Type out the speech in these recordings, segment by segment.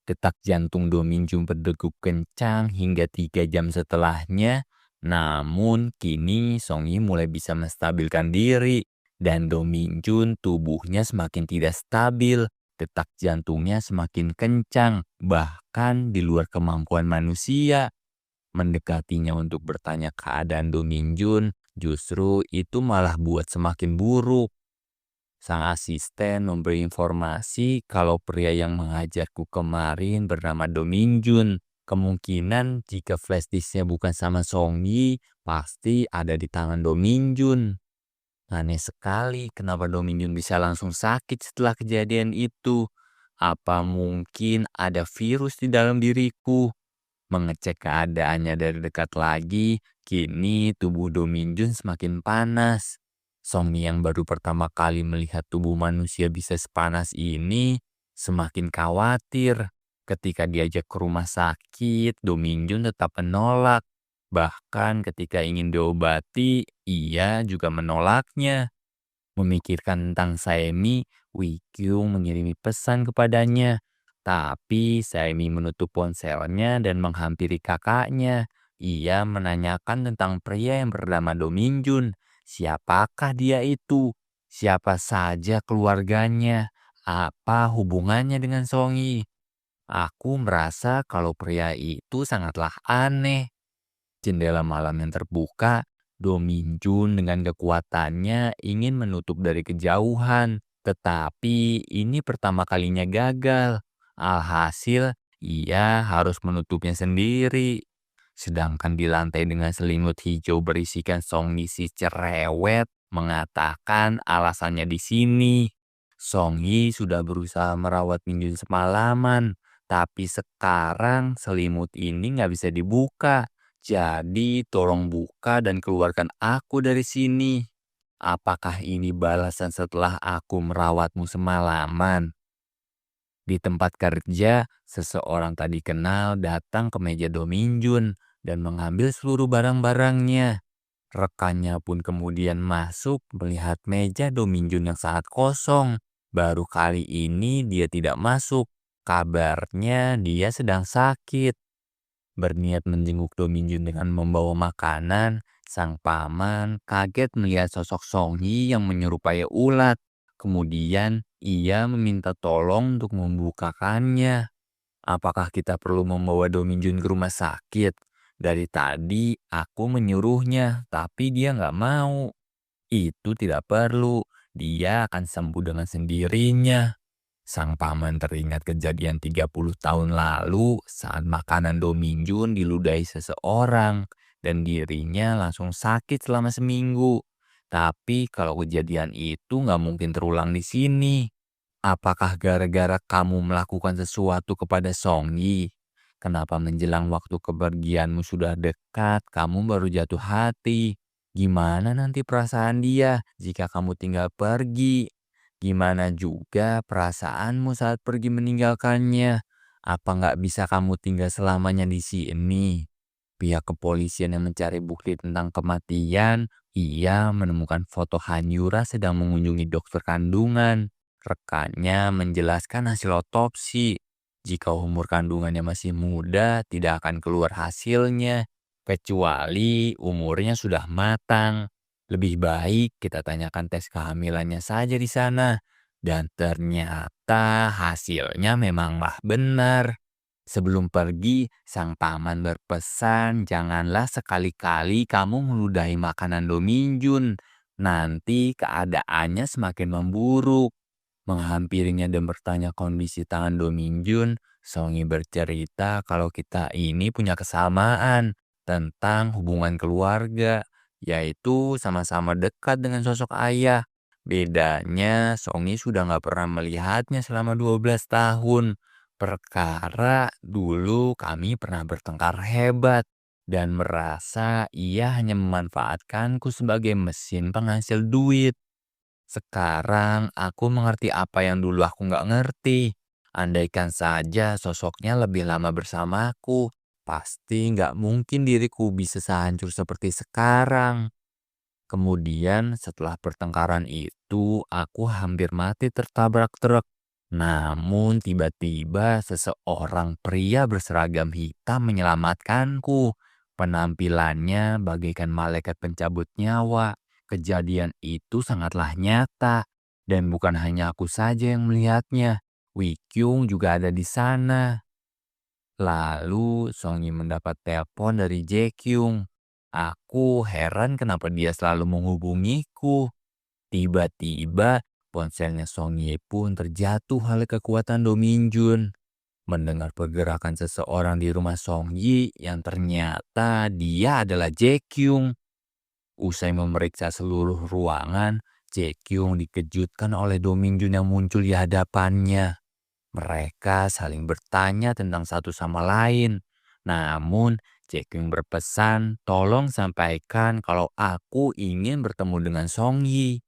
Detak jantung Do Minjun berdegup kencang hingga 3 jam setelahnya. Namun kini Song Yi mulai bisa menstabilkan diri dan Do Minjun tubuhnya semakin tidak stabil. Detak jantungnya semakin kencang, bahkan di luar kemampuan manusia. Mendekatinya untuk bertanya keadaan Do Minjun, justru itu malah buat semakin buruk. Sang asisten memberi informasi kalau pria yang mengajarku kemarin bernama Do Minjun. Kemungkinan jika flash disknya bukan sama Song Yi, pasti ada di tangan Do Minjun. Aneh sekali kenapa Do Minjun bisa langsung sakit setelah kejadian itu. Apa mungkin ada virus di dalam diriku? Mengecek keadaannya dari dekat lagi, kini tubuh Do Minjun semakin panas. Song Mi yang baru pertama kali melihat tubuh manusia bisa sepanas ini semakin khawatir. Ketika diajak ke rumah sakit, Do Minjun tetap menolak. Bahkan ketika ingin diobati, ia juga menolaknya. Memikirkan tentang Saemi, Wee Kyung mengirimi pesan kepadanya. Tapi Saemi menutup ponselnya dan menghampiri kakaknya. Ia menanyakan tentang pria yang bernama Do Minjun. Siapakah dia itu? Siapa saja keluarganya? Apa hubungannya dengan Songi? Aku merasa kalau pria itu sangatlah aneh. Jendela malam yang terbuka, Do Minjun dengan kekuatannya ingin menutup dari kejauhan. Tetapi ini pertama kalinya gagal. Alhasil, ia harus menutupnya sendiri. Sedangkan di lantai dengan selimut hijau berisikan Song Yi si cerewet mengatakan alasannya di sini. Song Yi sudah berusaha merawat Minjun semalaman, tapi sekarang selimut ini nggak bisa dibuka. Jadi tolong buka dan keluarkan aku dari sini. Apakah ini balasan setelah aku merawatmu semalaman? Di tempat kerja, seseorang tadi kenal datang ke meja Do Minjun dan mengambil seluruh barang-barangnya. Rekannya pun kemudian masuk melihat meja Do Minjun yang sangat kosong. Baru kali ini dia tidak masuk. Kabarnya dia sedang sakit. Berniat menjenguk Do Minjun dengan membawa makanan, sang paman kaget melihat sosok Song Yi yang menyerupai ulat. Kemudian ia meminta tolong untuk membukakannya. Apakah kita perlu membawa Do Minjun ke rumah sakit? Dari tadi aku menyuruhnya, tapi dia nggak mau. Itu tidak perlu. Dia akan sembuh dengan sendirinya. Sang paman teringat kejadian 30 tahun lalu saat makanan Do Minjun diludahi seseorang dan dirinya langsung sakit selama seminggu. Tapi kalau kejadian itu nggak mungkin terulang di sini. Apakah gara-gara kamu melakukan sesuatu kepada Song Yi? Kenapa menjelang waktu kepergianmu sudah dekat, kamu baru jatuh hati? Gimana nanti perasaan dia jika kamu tinggal pergi? Gimana juga perasaanmu saat pergi meninggalkannya? Apa nggak bisa kamu tinggal selamanya di sini? Pihak kepolisian yang mencari bukti tentang kematian, ia menemukan foto Hanyura sedang mengunjungi dokter kandungan. Rekannya menjelaskan hasil otopsi. Jika umur kandungannya masih muda, tidak akan keluar hasilnya, kecuali umurnya sudah matang. Lebih baik kita tanyakan tes kehamilannya saja di sana. Dan ternyata hasilnya memanglah benar. Sebelum pergi, sang paman berpesan janganlah sekali-kali kamu meludahi makanan Do Minjun. Nanti keadaannya semakin memburuk. Menghampirinya dan bertanya kondisi tangan Do Minjun, Songi bercerita kalau kita ini punya kesamaan tentang hubungan keluarga, yaitu sama-sama dekat dengan sosok ayah. Bedanya, Songi sudah nggak pernah melihatnya selama 12 tahun. Perkara dulu kami pernah bertengkar hebat dan merasa ia hanya memanfaatkanku sebagai mesin penghasil duit. Sekarang aku mengerti apa yang dulu aku nggak ngerti. Andaikan saja sosoknya lebih lama bersamaku, pasti nggak mungkin diriku bisa sehancur seperti sekarang. Kemudian setelah pertengkaran itu, aku hampir mati tertabrak truk. Namun tiba-tiba seseorang pria berseragam hitam menyelamatkanku. Penampilannya bagaikan malaikat pencabut nyawa. Kejadian itu sangatlah nyata. Dan bukan hanya aku saja yang melihatnya. Wei Kyung juga ada di sana. Lalu Song Yi mendapat telepon dari Jae Kyung. Aku heran kenapa dia selalu menghubungiku. Tiba-tiba ponselnya Song Ye pun terjatuh oleh kekuatan Do Min Jun. Mendengar pergerakan seseorang di rumah Song Yi yang ternyata dia adalah Jae Kyung. Usai memeriksa seluruh ruangan, Jae Kyung dikejutkan oleh Do Min Jun yang muncul di hadapannya. Mereka saling bertanya tentang satu sama lain. Namun, Jae Kyung berpesan tolong sampaikan kalau aku ingin bertemu dengan Song Yi.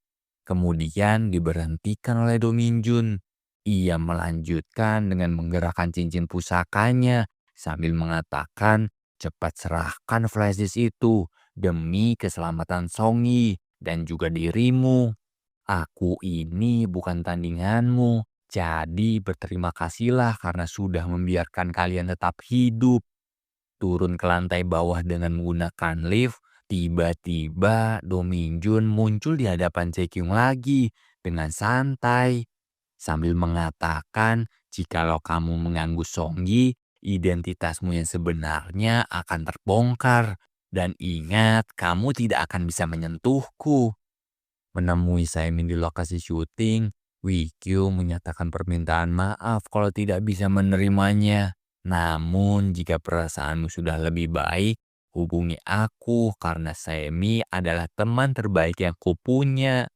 Kemudian diberhentikan oleh Do Min Jun. Ia melanjutkan dengan menggerakkan cincin pusakanya sambil mengatakan, cepat serahkan flashdisk itu demi keselamatan Song Yi dan juga dirimu. Aku ini bukan tandinganmu, jadi berterima kasihlah karena sudah membiarkan kalian tetap hidup. Turun ke lantai bawah dengan menggunakan lift, tiba-tiba Do Min Jun muncul di hadapan Jae Kyung lagi dengan santai. Sambil mengatakan, jikalau kamu mengganggu Song Yi, identitasmu yang sebenarnya akan terbongkar. Dan ingat, kamu tidak akan bisa menyentuhku. Menemui Saimin di lokasi syuting, Wee Kyo menyatakan permintaan maaf kalau tidak bisa menerimanya. Namun, jika perasaanmu sudah lebih baik, hubungi aku karena Saimi adalah teman terbaik yang kupunya.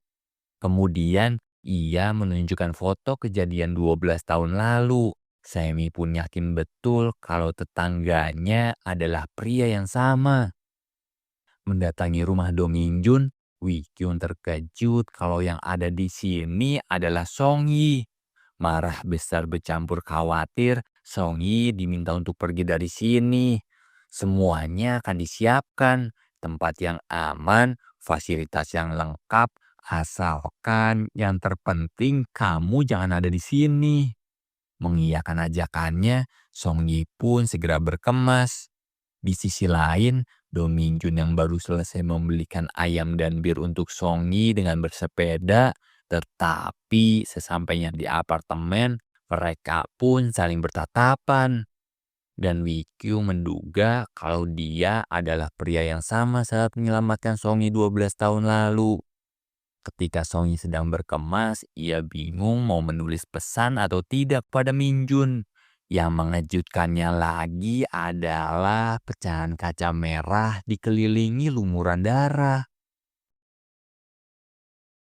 Kemudian, ia menunjukkan foto kejadian 12 tahun lalu. Saimi pun yakin betul kalau tetangganya adalah pria yang sama. Mendatangi rumah Do Min Jun, Wee Kyun terkejut kalau yang ada di sini adalah Song Yi. Marah besar bercampur khawatir, Song Yi diminta untuk pergi dari sini. Semuanya akan disiapkan, tempat yang aman, fasilitas yang lengkap, asalkan yang terpenting kamu jangan ada di sini. Mengiyakan ajakannya, Song Yi pun segera berkemas. Di sisi lain, Do Min Jun yang baru selesai membelikan ayam dan bir untuk Song Yi dengan bersepeda, tetapi sesampainya di apartemen, mereka pun saling bertatapan. Dan Wee Kyu menduga kalau dia adalah pria yang sama saat menyelamatkan Song Yi 12 tahun lalu. Ketika Song Yi sedang berkemas, ia bingung mau menulis pesan atau tidak pada Min Jun. Yang mengejutkannya lagi adalah pecahan kaca merah dikelilingi lumuran darah.